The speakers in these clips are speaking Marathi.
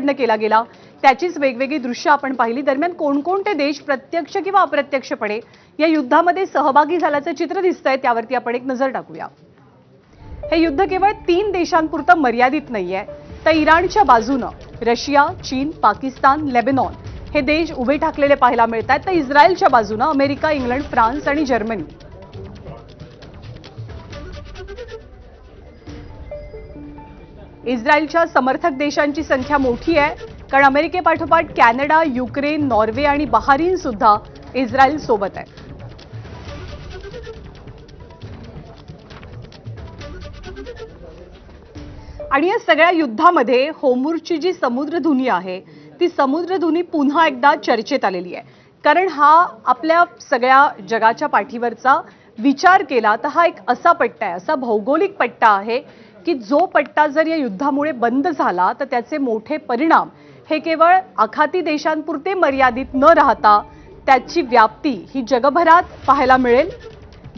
संपन्न केला गेला त्याचीच वेगवेगळी दृश्य आपण पाहिली। दरम्यान कोणकोणते देश प्रत्यक्ष किंवा अप्रत्यक्षपणे या युद्धामध्ये सहभागी झाल्याचं चित्र दिसतंय त्यावरती आपण एक नजर टाकूया। हे युद्ध केवळ 3 देशांपुरतं मर्यादित नाहीये, तर इराणच्या बाजूनं रशिया, चीन, पाकिस्तान, लेबनॉन हे देश उभे ठाकलेले पाहायला मिळतात, तर इस्रायलच्या बाजूनं अमेरिका, इंग्लंड, फ्रान्स आणि जर्मनी। इस्रायलच्या समर्थक देशांची संख्या मोठी आहे, कारण अमेरिकेपाठोपाठ कॅनडा, युक्रेन, नॉर्वे आणि बहारीन सुद्धा इस्रायल सोबत आहे। आणि या सगळ्या युद्धामध्ये होर्मुझची जी समुद्रधुनी आहे ती समुद्रधुनी पुन्हा एकदा चर्चेत आलेली आहे, कारण हा आपल्या सगळ्या जगाच्या पाठीवरचा विचार केला तर हा एक असा पट्टा आहे, असा भौगोलिक पट्टा आहे की जो पट्टा जर या युद्धामुळे बंद झाला तर त्याचे मोठे परिणाम हे केवळ आखाती देशांपुरते मर्यादित न राहता त्याची व्याप्ती ही जगभरात पाहायला मिळेल।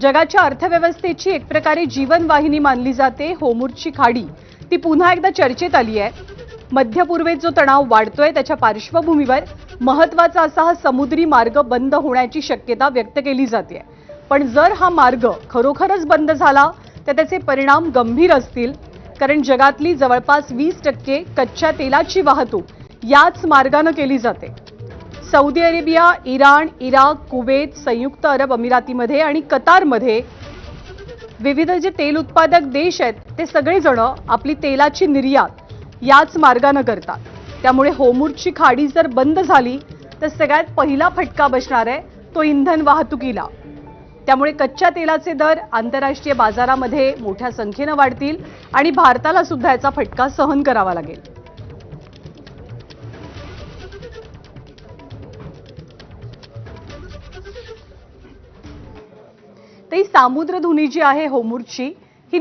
जगाच्या अर्थव्यवस्थेची एक प्रकारे जीवनवाहिनी मानली जाते होर्मुझची खाडी, ती पुन्हा एकदा चर्चेत आली आहे। मध्य पूर्वेत जो तणाव वाढतोय त्याच्या पार्श्वभूमीवर महत्त्वाचा असा हा समुद्री मार्ग बंद होण्याची शक्यता व्यक्त केली जाते। पण जर हा मार्ग खरोखरच बंद झाला तर त्याचे परिणाम गंभीर असतील, कारण जगातली जवळपास 20% कच्च्या तेलाची वाहतूक याच मार्गाने केली जाते। Saudi Arabia, Iran, Iraq, Kuwait, संयुक्त अरब अमिरातीमध्ये आणि कतारमध्ये विविध जे तेल उत्पादक देश आहेत ते सगळेजण आपली तेलाची निर्यात याच मार्गाने करतात। त्यामुळे होर्मुझची खाडी जर बंद झाली तर सगळ्यात पहिला फटका बसणार आहे तो इंधन वाहतुकीला। त्यामुळे कच्च्या तेलाचे दर आंतरराष्ट्रीय बाजारामध्ये मोठ्या संख्येने वाढतील आणि भारताला सुद्धा याचा फटका सहन करावा लागेल। तर ही समुद्रधुनी जी आहे होर्मुझची ही